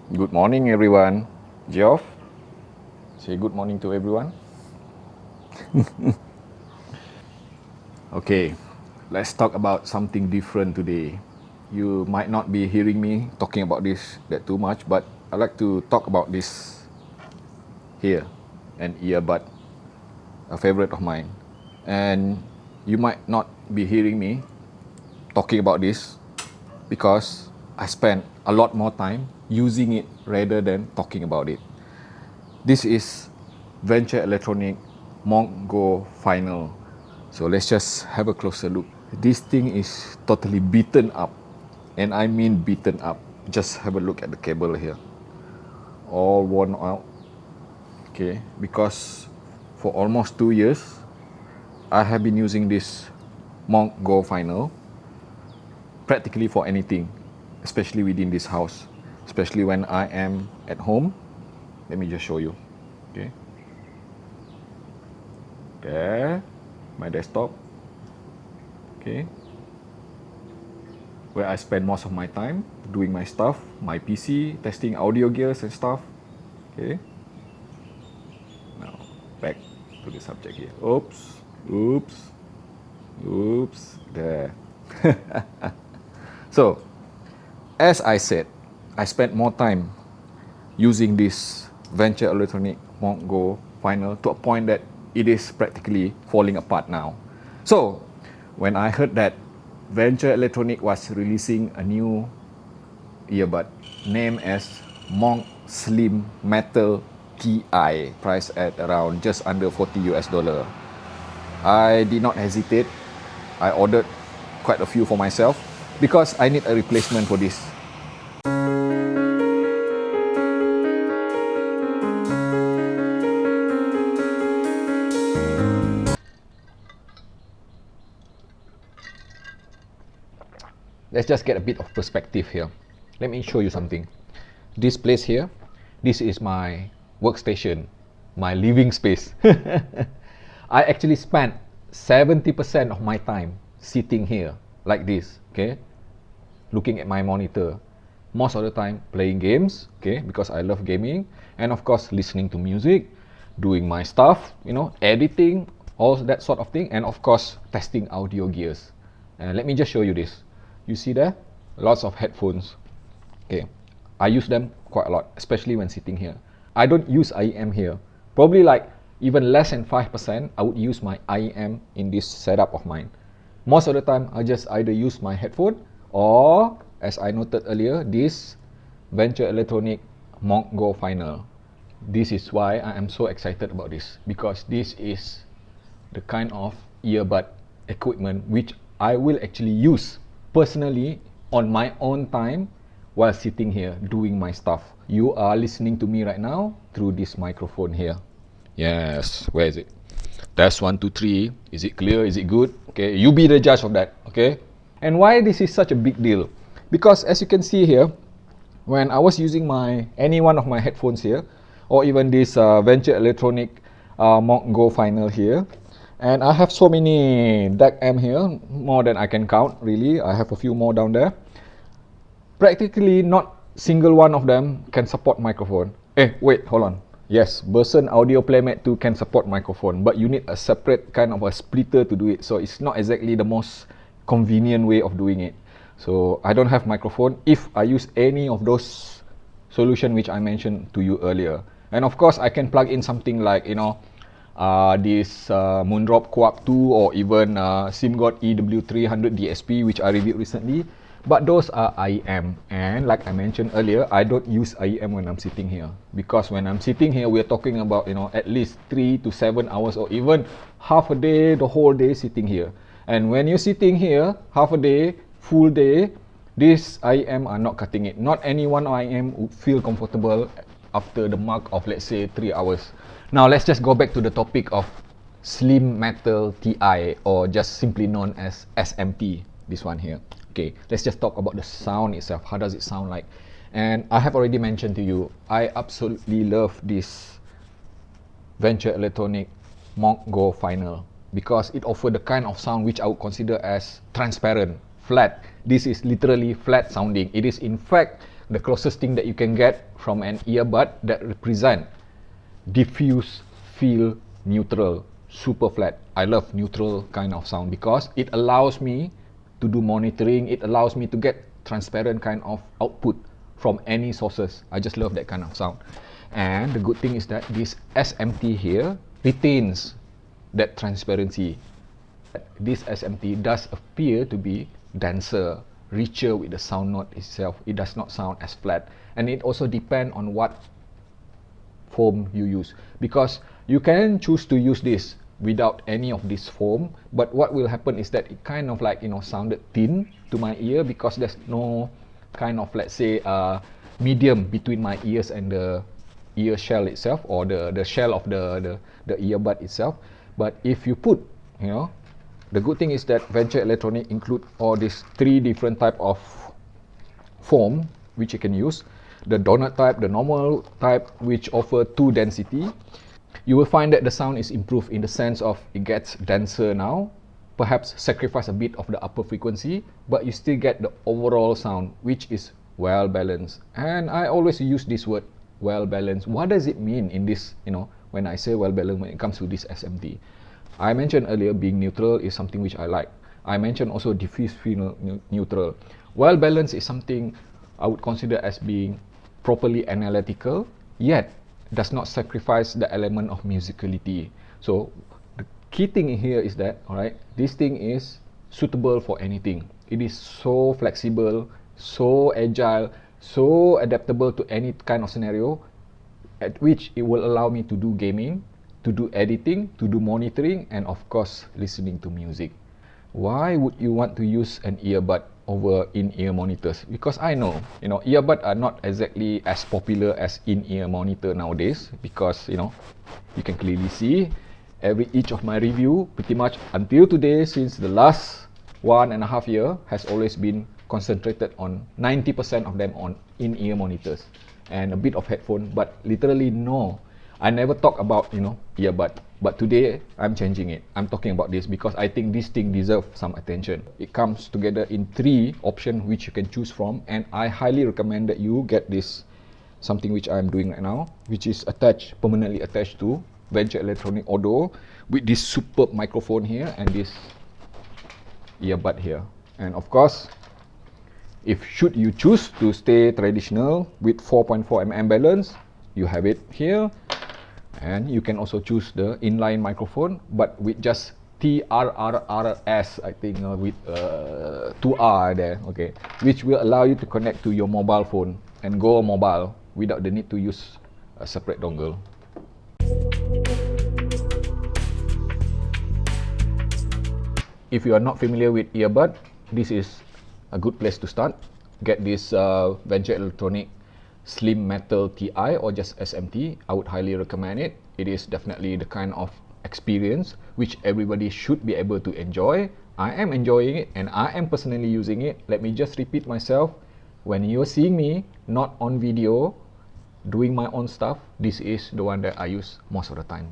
Good morning, everyone. Geoff, say good morning to everyone. Okay, let's talk about something different today. You might not be hearing me talking about this that too much, but I like to talk about this here, an earbud, a favorite of mine. And you might not be hearing me talking about this because I spend a lot more time using it rather than talking about it. This is Venture Electronic Monk Go Final. So let's just have a closer look. This thing is totally beaten up, and I mean beaten up. Just have a look at the cable here, all worn out. Okay, because for almost 2 years, I have been using this Monk Go Final practically for anything, especially within this house, especially when I am at home. Let me just show you. Okay, there, my desktop. Okay, where I spend most of my time doing my stuff, my PC, testing audio gears and stuff. Okay, now back to the subject here. Oops, there. So, as I said, I spent more time using this Venture Electronic Monk Go Final to a point that it is practically falling apart now. So, when I heard that Venture Electronic was releasing a new earbud named as Monk Slim Metal TI, priced at around just under $40, I did not hesitate. I ordered quite a few for myself because I need a replacement for this. Let's just get a bit of perspective here. Let me show you something. This place here, this is my workstation, my living space. I actually spent 70% of my time sitting here like this, okay? Looking at my monitor. Most of the time playing games, okay, because I love gaming, and of course listening to music, doing my stuff, editing, all that sort of thing, and of course testing audio gears. And let me just show you this. You see there? Lots of headphones. Okay, I use them quite a lot, especially when sitting here. I don't use IEM here. Probably like even less than 5%, I would use my IEM in this setup of mine. Most of the time, I just either use my headphone or, as I noted earlier, this Venture Electronic Monk Go Final. This is why I am so excited about this, because this is the kind of earbud equipment which I will actually use personally on my own time while sitting here doing my stuff. You are listening to me right now through this microphone here. Yes, where is it? Test 1, 2, 3. Is it clear? Is it good? Okay, you be the judge of that. Okay. And why this is such a big deal? Because as you can see here, when I was using any one of my headphones here, or even this Venture Electronic Monk Go Final here, and I have so many DAC M here, more than I can count really. I have a few more down there. Practically not single one of them can support microphone. Wait, hold on. Yes, Burson Audio Playmat 2 can support microphone, but you need a separate kind of a splitter to do it. So it's not exactly the most convenient way of doing it. So I don't have microphone if I use any of those solution which I mentioned to you earlier. And of course, I can plug in something like, this Moondrop Quark 2 or even SimGod EW300 DSP, which I reviewed recently. But those are IEM, and like I mentioned earlier, I don't use IEM when I'm sitting here, because when I'm sitting here, we're talking about at least 3 to 7 hours, or even half a day, the whole day sitting here. And when you're sitting here half a day, full day, these IEM are not cutting it. Not any one IEM would feel comfortable after the mark of, let's say, 3 hours. Now let's just go back to the topic of Slim Metal TI, or just simply known as SMT, this one here. Okay, let's just talk about the sound itself. How does it sound like? And I have already mentioned to you, I absolutely love this Venture Electronic Monk Go Final because it offers the kind of sound which I would consider as transparent, flat. This is literally flat sounding. It is in fact the closest thing that you can get from an earbud that represent diffuse, feel, neutral, super flat. I love neutral kind of sound because it allows me to do monitoring. It allows me to get transparent kind of output from any sources. I just love that kind of sound. And the good thing is that this SMT here retains that transparency. This SMT does appear to be denser, richer with the sound note itself. It does not sound as flat, and it also depends on what foam you use, because you can choose to use this without any of this foam, but what will happen is that it kind of like, you know, sounded thin to my ear because there's no kind of, let's say, medium between my ears and the ear shell itself, or the shell of the earbud itself. But if you put, you know, the good thing is that Venture Electronic include all these 3 different type of foam which you can use. The donut type, the normal type, which offer 2 density. You will find that the sound is improved in the sense of it gets denser now, perhaps sacrifice a bit of the upper frequency, but you still get the overall sound which is well balanced. And I always use this word, well balanced. What does it mean in this, you know, when I say well balanced when it comes to this SMT? I mentioned earlier being neutral is something which I like. I mentioned also diffuse, feel, neutral. Well balanced is something I would consider as being properly analytical, yet does not sacrifice the element of musicality. So the key thing here is that, alright, this thing is suitable for anything. It is so flexible, so agile, so adaptable to any kind of scenario, at which it will allow me to do gaming, to do editing, to do monitoring, and of course listening to music. Why would you want to use an earbud over in-ear monitors? Because I know, you know, earbuds are not exactly as popular as in-ear monitor nowadays, because, you know, you can clearly see each of my review pretty much until today, since the last 1.5 years, has always been concentrated on 90% of them on in-ear monitors and a bit of headphone, but literally no, I never talk about, you know, earbud. But today I'm changing it. I'm talking about this because I think this thing deserves some attention. It comes together in 3 options which you can choose from, and I highly recommend that you get this, something which I'm doing right now, which is attached, permanently attached to Venture Electronic Audio, with this superb microphone here and this earbud here. And of course, if should you choose to stay traditional with 4.4mm balance, you have it here. And you can also choose the inline microphone, but with just TRRRS, I think, with 2R there, okay, which will allow you to connect to your mobile phone and go mobile without the need to use a separate dongle. If you are not familiar with earbud, this is a good place to start. Get this Venture Electronic Slim Metal TI or just SMT. I would highly recommend it. It is definitely the kind of experience which everybody should be able to enjoy. I am enjoying it and I am personally using it. Let me just repeat myself. When you're seeing me not on video doing my own stuff, this is the one that I use most of the time.